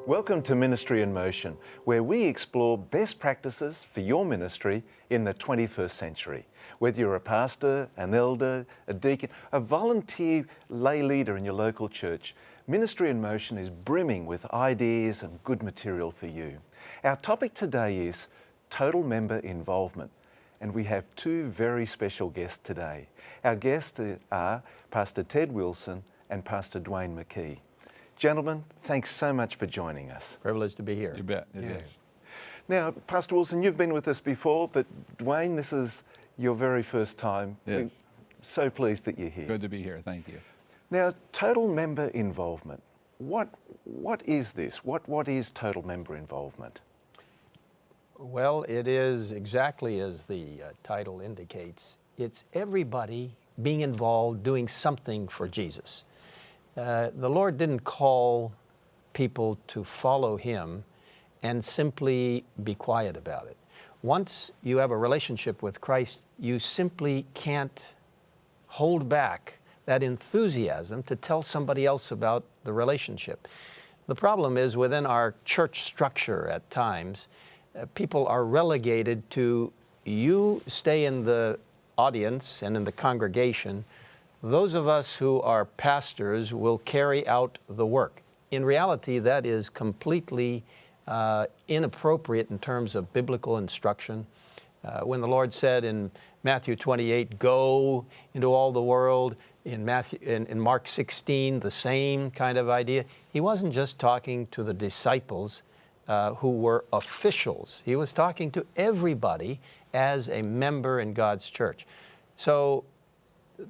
Welcome to Ministry in Motion, where we explore best practices for your ministry in the 21st century. Whether you're a pastor, an elder, a deacon, a volunteer lay leader in your local church, Ministry in Motion is brimming with ideas and good material for you. Our topic today is total member involvement, and we have two very special guests today. Our guests are Pastor Ted Wilson and Pastor Duane McKey. Gentlemen, thanks so much for joining us. Privileged to be here. You bet, it is. Now, Pastor Wilson, you've been with us before, but Duane, this is your very first time. Yes. We're so pleased that you're here. Good to be here, thank you. Now, total member involvement. What is this? What is total member involvement? Well, it is exactly as the title indicates. It's everybody being involved, doing something for Jesus. The Lord didn't call people to follow Him and simply be quiet about it. Once you have a relationship with Christ, you simply can't hold back that enthusiasm to tell somebody else about the relationship. The problem is within our church structure at times, people are relegated to you stay in the audience and in the congregation. Those of us who are pastors will carry out the work. In reality, that is completely inappropriate in terms of biblical instruction. When the Lord said in Matthew 28, go into all the world, in Mark 16, the same kind of idea. He wasn't just talking to the disciples who were officials. He was talking to everybody as a member in God's church. So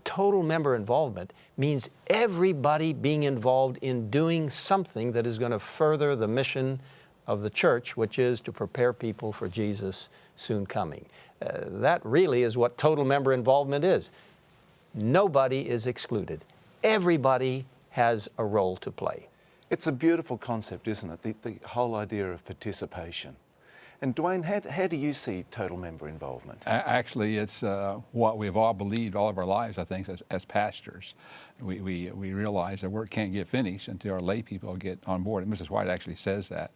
total member involvement means everybody being involved in doing something that is going to further the mission of the church, which is to prepare people for Jesus' soon coming. That really is what total member involvement is. Nobody is excluded. Everybody has a role to play. It's a beautiful concept, isn't it? The whole idea of participation. And Duane, how do you see total member involvement? Actually, it's what we've all believed all of our lives, I think, as pastors. We realize the work can't get finished until our lay people get on board. And Mrs. White actually says that.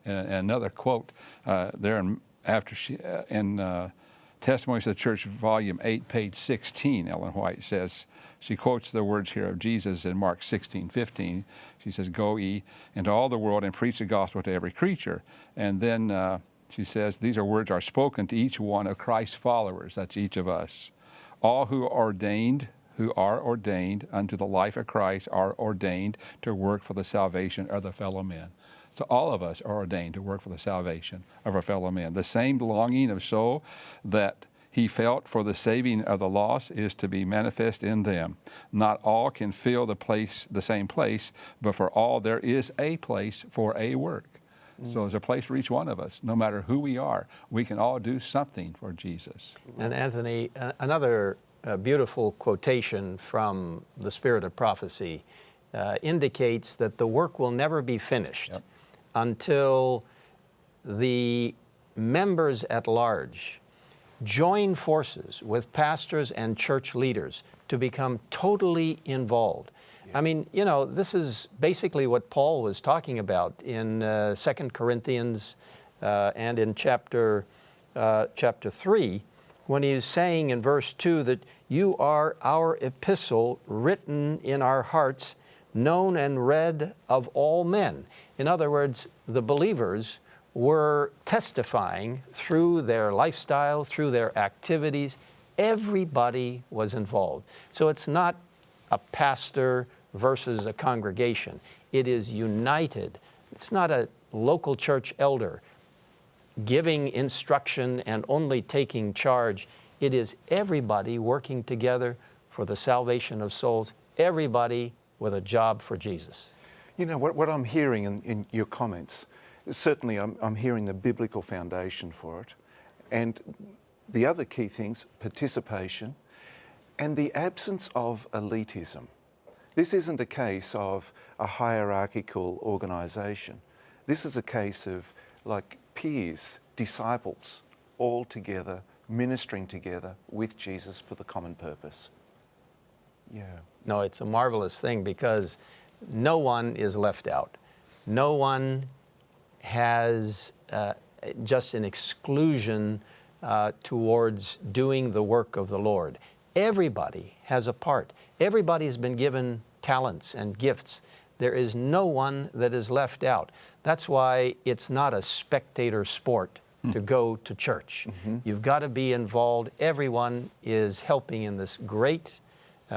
And another quote there in Testimonies of the Church, Volume 8, page 16, Ellen White says, she quotes the words here of Jesus in Mark 16:15. She says, go ye into all the world and preach the gospel to every creature. And then she says, these words are spoken to each one of Christ's followers, that's each of us. All who are ordained unto the life of Christ are ordained to work for the salvation of the fellow men. So all of us are ordained to work for the salvation of our fellow men. The same longing of soul that he felt for the saving of the lost is to be manifest in them. Not all can fill the same place, but for all there is a place for a work. So there's a place for each one of us. No matter who we are, we can all do something for Jesus. And Anthony, another beautiful quotation from the Spirit of Prophecy indicates that the work will never be finished until the members at large join forces with pastors and church leaders to become totally involved. I mean, you know, this is basically what Paul was talking about in 2 Corinthians and in chapter 3, when he is saying in verse 2 that you are our epistle written in our hearts, known and read of all men. In other words, the believers were testifying through their lifestyle, through their activities. Everybody was involved. So it's not a pastor versus a congregation. It is united. It's not a local church elder giving instruction and only taking charge. It is everybody working together for the salvation of souls, everybody with a job for Jesus. You know, what I'm hearing in your comments, certainly I'm hearing the biblical foundation for it. And the other key things, participation and the absence of elitism. This isn't a case of a hierarchical organisation. This is a case of like peers, disciples, all together, ministering together with Jesus for the common purpose. Yeah. No, it's a marvelous thing because no one is left out. No one has just an exclusion towards doing the work of the Lord. Everybody has a part. Everybody's been given talents and gifts. There is no one that is left out. That's why it's not a spectator sport to go to church. You've got to be involved. Everyone is helping in this great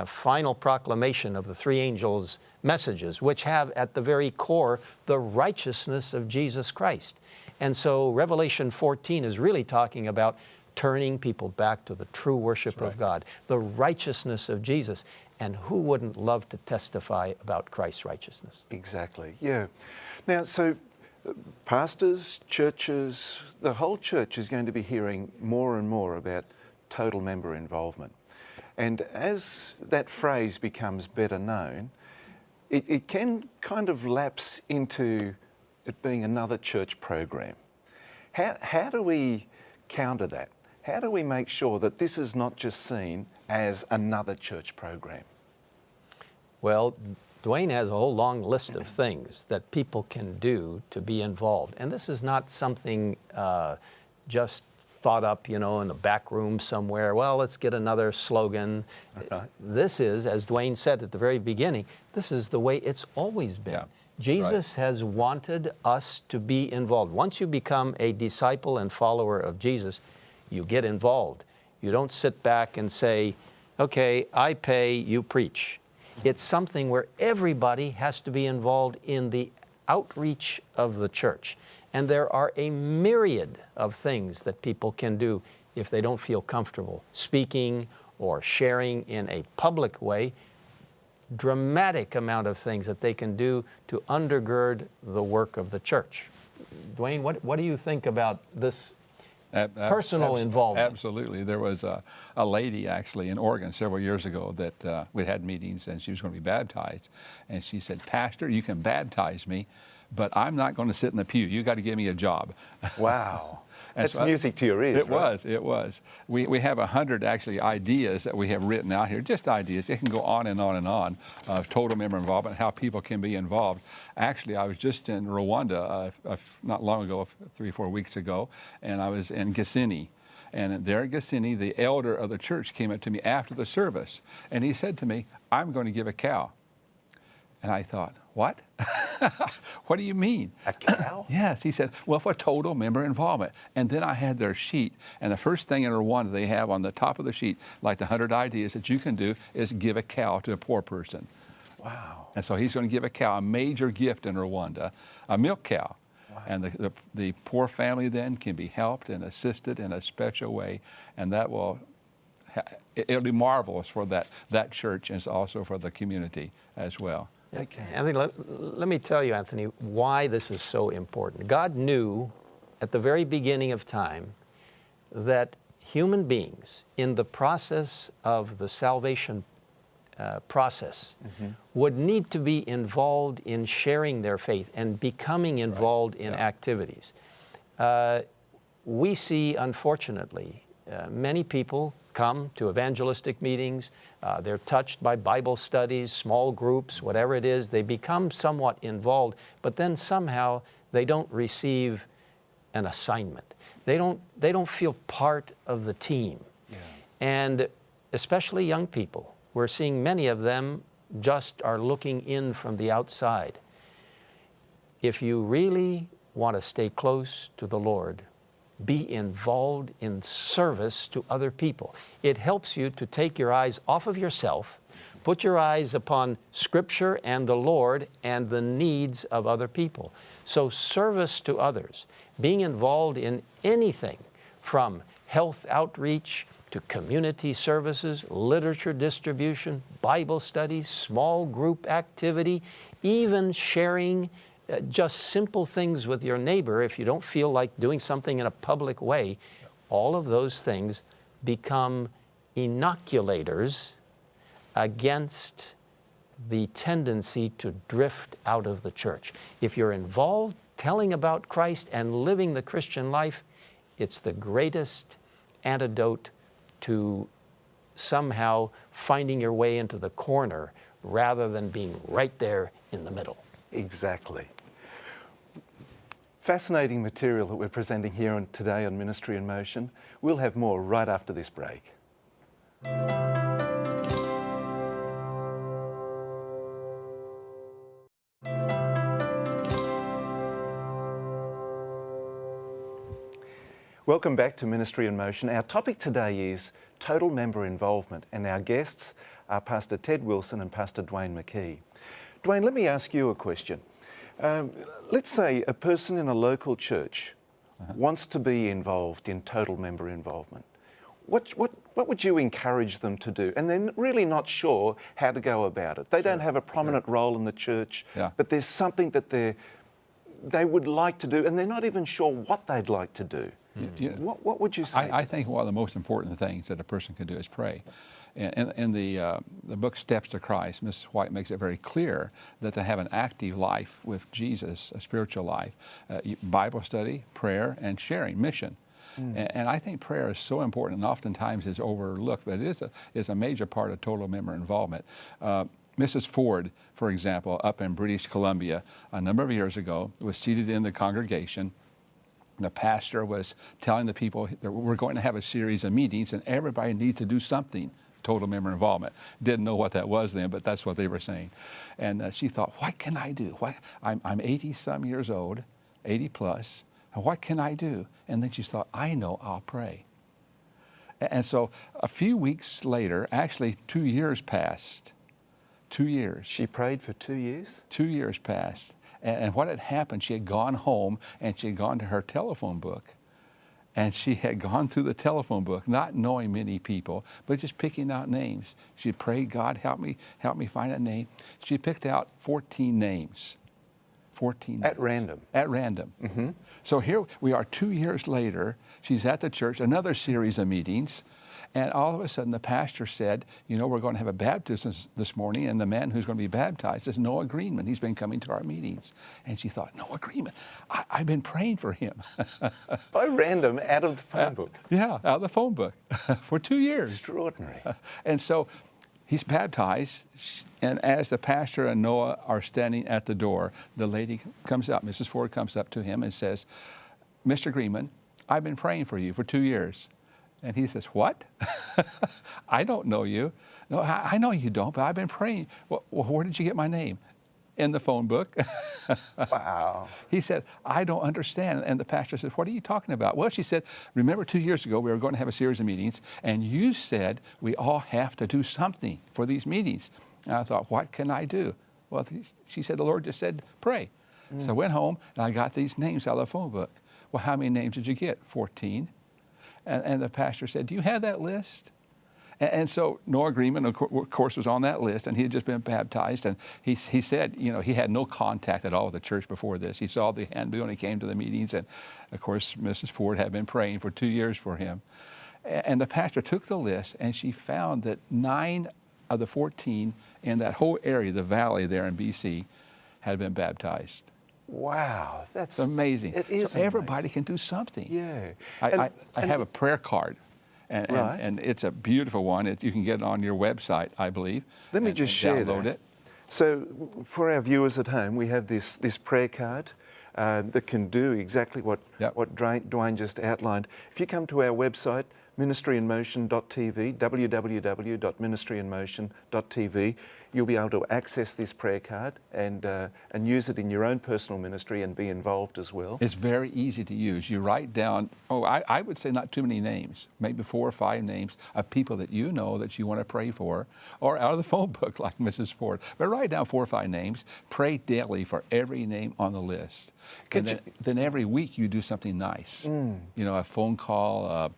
final proclamation of the three angels' messages, which have at the very core the righteousness of Jesus Christ. And so Revelation 14 is really talking about turning people back to the true worship of God, the righteousness of Jesus. And who wouldn't love to testify about Christ's righteousness? Exactly, yeah. Now, so pastors, churches, the whole church is going to be hearing more and more about total member involvement. And as that phrase becomes better known, it can kind of lapse into it being another church program. How do we counter that? How do we make sure that this is not just seen as another church program? Well, Duane has a whole long list of things that people can do to be involved. And this is not something just thought up, you know, in the back room somewhere. Well, let's get another slogan. Okay. This is, as Duane said at the very beginning, this is the way it's always been. Yeah. Jesus has wanted us to be involved. Once you become a disciple and follower of Jesus, you get involved. You don't sit back and say, okay, I pay, you preach. It's something where everybody has to be involved in the outreach of the church. And there are a myriad of things that people can do if they don't feel comfortable speaking or sharing in a public way. Dramatic amount of things that they can do to undergird the work of the church. Duane, what do you think about this personal involvement? Absolutely. There was a lady actually in Oregon several years ago that we had meetings, and she was going to be baptized. And she said, "Pastor, you can baptize me, but I'm not going to sit in the pew. You got to give me a job." Wow. That's so music to your ears. It was. We have 100 actually ideas that we have written out here, just ideas. It can go on and on and on of total member involvement, how people can be involved. Actually, I was just in Rwanda not long ago, 3 or 4 weeks ago, and I was in Gisenyi. And there at Gisenyi, the elder of the church came up to me after the service, and he said to me, "I'm going to give a cow." And I thought, what? What do you mean? A cow? Yes, he said, well, for total member involvement. And then I had their sheet, and the first thing in Rwanda they have on the top of the sheet, like the 100 ideas that you can do, is give a cow to a poor person. Wow. And so he's going to give a cow, a major gift in Rwanda, a milk cow. Wow. And the poor family then can be helped and assisted in a special way, and that will, it'll be marvelous for that church and also for the community as well. Okay. Anthony, let me tell you, Anthony, why this is so important. God knew at the very beginning of time that human beings, in the process of the salvation process, would need to be involved in sharing their faith and becoming involved in activities. We see, unfortunately, many people come to evangelistic meetings, they're touched by Bible studies, small groups, whatever it is, they become somewhat involved, but then somehow they don't receive an assignment. They don't feel part of the team. Yeah. And especially young people, we're seeing many of them just are looking in from the outside. If you really want to stay close to the Lord, be involved in service to other people. It helps you to take your eyes off of yourself, put your eyes upon Scripture and the Lord and the needs of other people. So service to others, being involved in anything from health outreach to community services, literature distribution, Bible studies, small group activity, even sharing just simple things with your neighbor. If you don't feel like doing something in a public way, all of those things become inoculators against the tendency to drift out of the church. If you're involved, telling about Christ and living the Christian life, it's the greatest antidote to somehow finding your way into the corner rather than being right there in the middle. Exactly. Fascinating material that we're presenting here today on Ministry in Motion. We'll have more right after this break. Welcome back to Ministry in Motion. Our topic today is total member involvement, and our guests are Pastor Ted Wilson and Pastor Duane McKey. Duane, let me ask you a question. Let's say a person in a local church wants to be involved in total member involvement. What would you encourage them to do? And they're really not sure how to go about it. They don't have a prominent role in the church, but there's something that they would like to do, and they're not even sure what they'd like to do. What would you say? I think one of the most important things that a person can do is pray. In the book Steps to Christ, Mrs. White makes it very clear that to have an active life with Jesus, a spiritual life, Bible study, prayer, and sharing, mission. And I think prayer is so important and oftentimes is overlooked, but it is a major part of total member involvement. Mrs. Ford, for example, up in British Columbia a number of years ago, was seated in the congregation. The pastor was telling the people that we're going to have a series of meetings and everybody needs to do something, total member involvement. Didn't know what that was then, but that's what they were saying. And she thought, what can I do? I'm 80-some years old, 80 plus, and what can I do? And then she thought, I know, I'll pray. And so a few weeks later, actually 2 years passed. 2 years. She prayed for 2 years? 2 years passed. And what had happened, she had gone home and she had gone to her telephone book. And she had gone through the telephone book, not knowing many people, but just picking out names. She prayed, God, help me find a name. She picked out 14 names. 14 names. At random? At random. Mm-hmm. So here we are 2 years later. She's at the church, another series of meetings. And all of a sudden, the pastor said, you know, we're going to have a baptism this morning, and the man who's going to be baptized is Noah Greenman. He's been coming to our meetings. And she thought, Noah Greenman, I've been praying for him. By random, out of the phone book? Yeah, out of the phone book for 2 years. Extraordinary. And so he's baptized, and as the pastor and Noah are standing at the door, the lady comes up, Mrs. Ford comes up to him and says, Mr. Greenman, I've been praying for you for 2 years. And he says, what? I don't know you. No, I know you don't, but I've been praying. Well, where did you get my name? In the phone book. Wow. He said, I don't understand. And the pastor said, what are you talking about? Well, she said, remember 2 years ago, we were going to have a series of meetings, and you said we all have to do something for these meetings. And I thought, what can I do? Well, she said, the Lord just said, pray. So I went home, and I got these names out of the phone book. Well, how many names did you get? 14. And the pastor said, do you have that list? And so Noah Greenman, of course, was on that list, and he had just been baptized. And he said, you know, he had no contact at all with the church before this. He saw the handbill when he came to the meetings. And, of course, Mrs. Ford had been praying for 2 years for him. And the pastor took the list, and she found that 9 of the 14 in that whole area, the valley there in BC, had been baptized. Wow, that's amazing. It is so everybody can do something. Yeah. I have a prayer card, and it's a beautiful one. You can get it on your website, I believe. Let me just share download it. So for our viewers at home, we have this prayer card that can do exactly what Duane just outlined. If you come to our website, ministryinmotion.tv, www.ministryinmotion.tv, you'll be able to access this prayer card and use it in your own personal ministry and be involved as well. It's very easy to use. You write down, I would say not too many names, maybe 4 or 5 names of people that you know that you want to pray for, or out of the phone book like Mrs. Ford. But write down 4 or 5 names. Pray daily for every name on the list. And then every week you do something nice. You know, a phone call,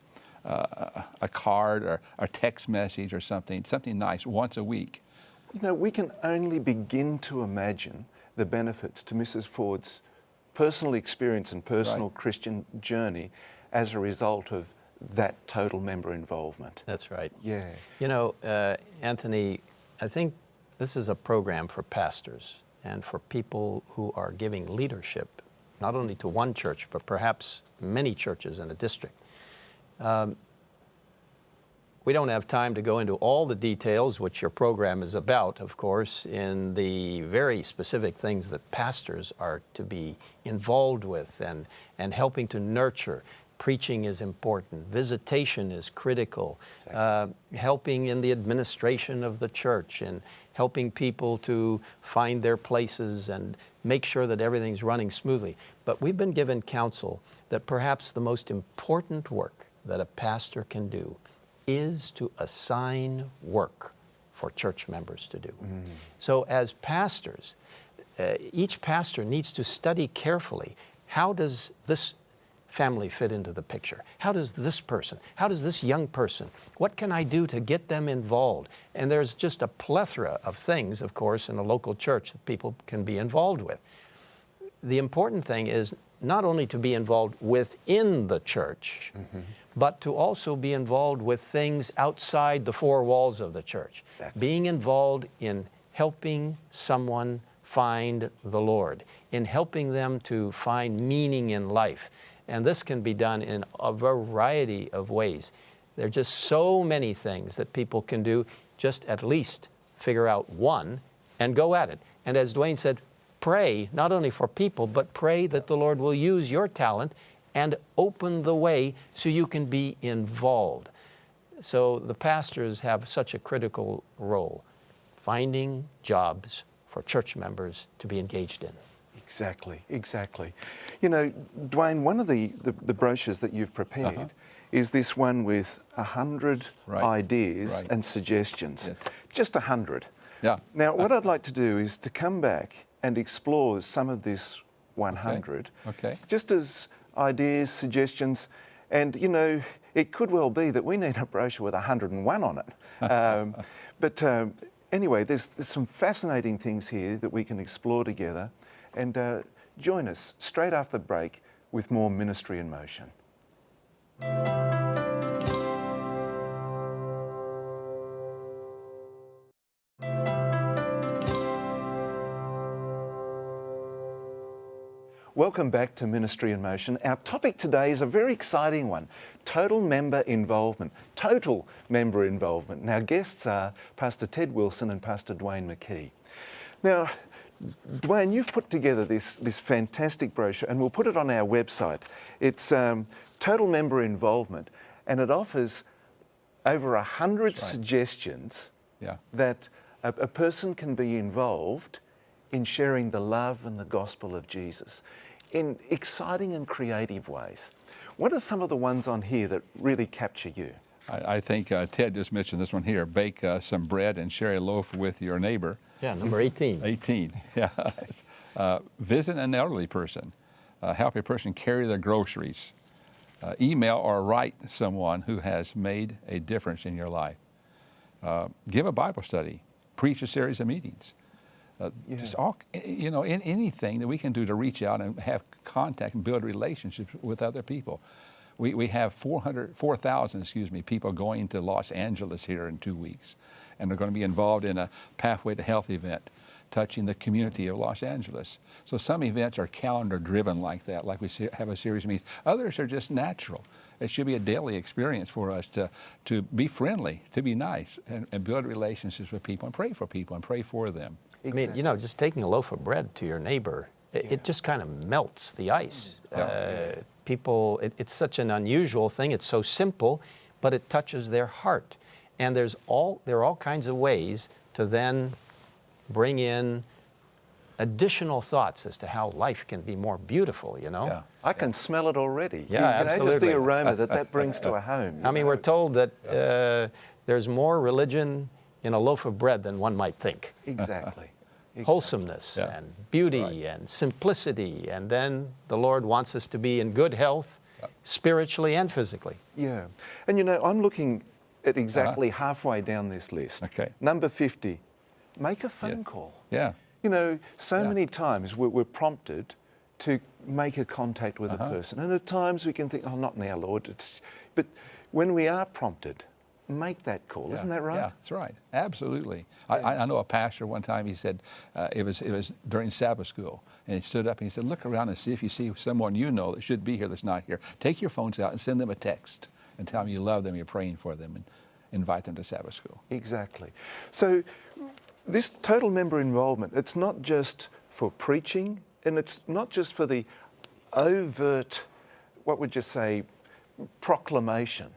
a card, or a text message or something nice once a week. You know, we can only begin to imagine the benefits to Mrs. Ford's personal experience and personal Christian journey as a result of that total member involvement. That's right. Yeah. You know, Anthony, I think this is a program for pastors and for people who are giving leadership, not only to one church, but perhaps many churches in a district. We don't have time to go into all the details, which your program is about, of course, in the very specific things that pastors are to be involved with and helping to nurture. Preaching is important. Visitation is critical. Exactly. Helping in the administration of the church and helping people to find their places and make sure that everything's running smoothly. But we've been given counsel that perhaps the most important work that a pastor can do is to assign work for church members to do. So as pastors, each pastor needs to study carefully, how does this family fit into the picture? How does this person, how does this young person, what can I do to get them involved? And there's just a plethora of things, of course, in a local church that people can be involved with. The important thing is not only to be involved within the church, but to also be involved with things outside the four walls of the church. Exactly. Being involved in helping someone find the Lord, in helping them to find meaning in life. And this can be done in a variety of ways. There are just so many things that people can do. Just at least figure out one and go at it. And as Duane said, pray not only for people, but pray that the Lord will use your talent and open the way so you can be involved. So the pastors have such a critical role, finding jobs for church members to be engaged in. Exactly, exactly. You know, Duane, one of the brochures that you've prepared is this one with 100 ideas and suggestions. Yes. Just 100. Yeah. Now, what I'd like to do is to come back and explore some of this 100. Okay. Just as ideas, suggestions, and, you know, it could well be that we need a brochure with 101 on it. But anyway, there's some fascinating things here that we can explore together. And join us straight after the break with more Ministry in Motion. Welcome back to Ministry in Motion. Our topic today is a very exciting one, total member involvement. Total member involvement. And our guests are Pastor Ted Wilson and Pastor Duane McKey. Now, Duane, you've put together this fantastic brochure, and we'll put it on our website. It's total member involvement, and it offers over 100 suggestions that a person can be involved in sharing the love and the gospel of Jesus in exciting and creative ways. What are some of the ones on here that really capture you? I think Ted just mentioned this one here, bake some bread and share a loaf with your neighbor. Yeah, number 18. 18, yeah. Visit an elderly person. Help a person carry their groceries. Email or write someone who has made a difference in your life. Give a Bible study. Preach a series of meetings. Just all, you know, anything that we can do to reach out and have contact and build relationships with other people. We have 4,000 people going to Los Angeles here in 2 weeks. And they're going to be involved in a Pathway to Health event, touching the community of Los Angeles. So some events are calendar driven like that, like we have a series of meetings. Others are just natural. It should be a daily experience for us to be friendly, to be nice, and build relationships with people and pray for people and pray for them. I mean, you know, just taking a loaf of bread to your neighbor, it just kind of melts the ice. People, it's such an unusual thing. It's so simple, but it touches their heart. And there are all kinds of ways to then bring in additional thoughts as to how life can be more beautiful, you know? Yeah. I can smell it already. Yeah, you know, absolutely. just the aroma that brings to a home. I mean, we're told that there's more religion in a loaf of bread than one might think. Exactly. Wholesomeness and beauty and simplicity, and then the Lord wants us to be in good health, spiritually and physically. Yeah. And you know, I'm looking at exactly halfway down this list. Okay. Number 50, make a phone call. Yeah. You know, so many times we're prompted to make a contact with a person. And at times we can think, oh, not now, Lord. But when we are prompted, make that call. Isn't that right? Yeah, that's right. Absolutely. I know a pastor one time, he said, it was during Sabbath school, and he stood up and he said, look around and see if you see someone you know that should be here that's not here. Take your phones out and send them a text and tell them you love them, you're praying for them. invite them to Sabbath school. Exactly. So this total member involvement, it's not just for preaching, and it's not just for the overt, what would you say, proclamation,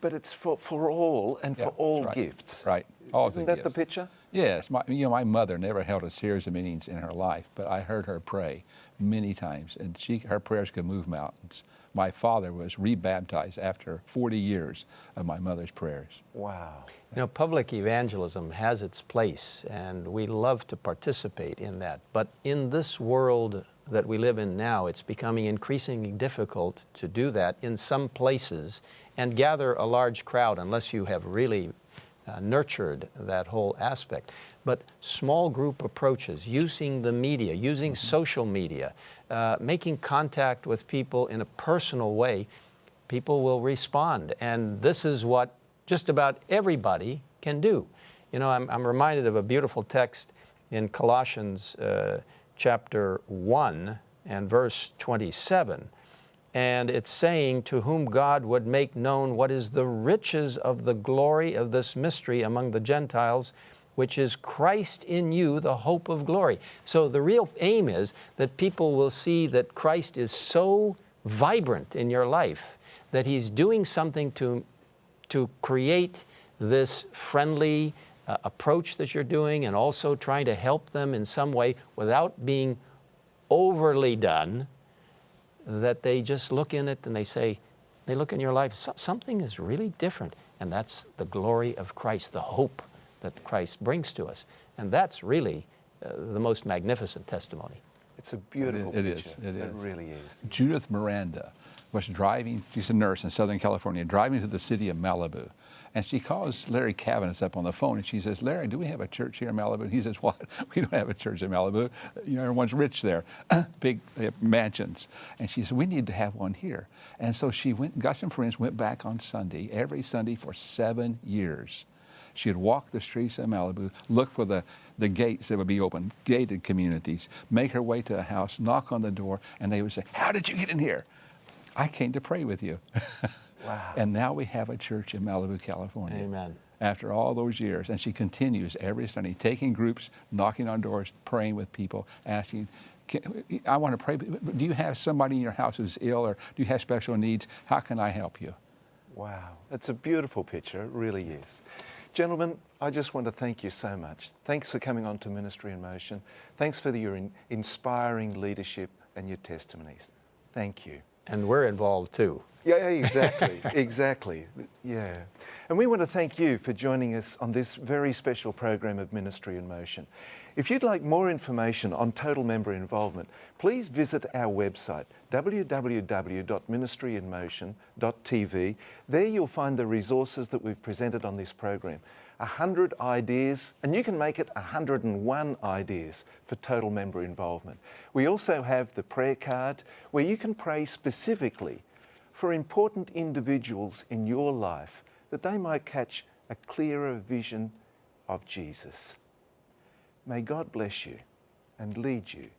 but it's for all and for Yeah, all right. gifts. Right. All Isn't the that the gifts. picture? Yes, my mother never held a series of meetings in her life, but I heard her pray many times, and her prayers could move mountains. My father was rebaptized after 40 years of my mother's prayers. Wow. You know, public evangelism has its place, and we love to participate in that. But in this world that we live in now, it's becoming increasingly difficult to do that in some places and gather a large crowd unless you have really nurtured that whole aspect. But small group approaches, using the media, using social media, making contact with people in a personal way, people will respond. And this is what just about everybody can do. You know, I'm reminded of a beautiful text in Colossians chapter 1 and verse 27. And it's saying, to whom God would make known what is the riches of the glory of this mystery among the Gentiles, which is Christ in you, the hope of glory. So the real aim is that people will see that Christ is so vibrant in your life, that He's doing something to create this friendly approach that you're doing, and also trying to help them in some way without being overly done, that they just look in it and they look in your life, something is really different. And that's the glory of Christ, the hope that Christ brings to us. And that's really the most magnificent testimony. It's a beautiful It is. picture. It is. It really is. Judith Miranda was driving, she's a nurse in Southern California, driving to the city of Malibu. And she calls Larry Cavanis up on the phone, and she says, Larry, do we have a church here in Malibu? And he says, what? We don't have a church in Malibu. You know, everyone's rich there, big mansions. And she said, we need to have one here. And so she went, got some friends, went back on Sunday, every Sunday for 7 years. She'd walk the streets of Malibu, look for the gates that would be open, gated communities, make her way to a house, knock on the door, and they would say, how did you get in here? I came to pray with you. Wow. And now we have a church in Malibu, California. Amen. After all those years. And she continues every Sunday, taking groups, knocking on doors, praying with people, asking, I want to pray. Do you have somebody in your house who's ill, or do you have special needs? How can I help you? Wow. It's a beautiful picture. It really is. Gentlemen, I just want to thank you so much. Thanks for coming on to Ministry in Motion. Thanks for your inspiring leadership and your testimonies. Thank you. And we're involved too. Yeah, exactly, exactly. Yeah. And we want to thank you for joining us on this very special program of Ministry in Motion. If you'd like more information on total member involvement, please visit our website, www.ministryinmotion.tv. There you'll find the resources that we've presented on this program. 100 ideas, and you can make it 101 ideas for total member involvement. We also have the prayer card where you can pray specifically for important individuals in your life, that they might catch a clearer vision of Jesus. May God bless you and lead you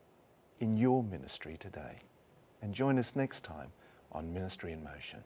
in your ministry today. And join us next time on Ministry in Motion.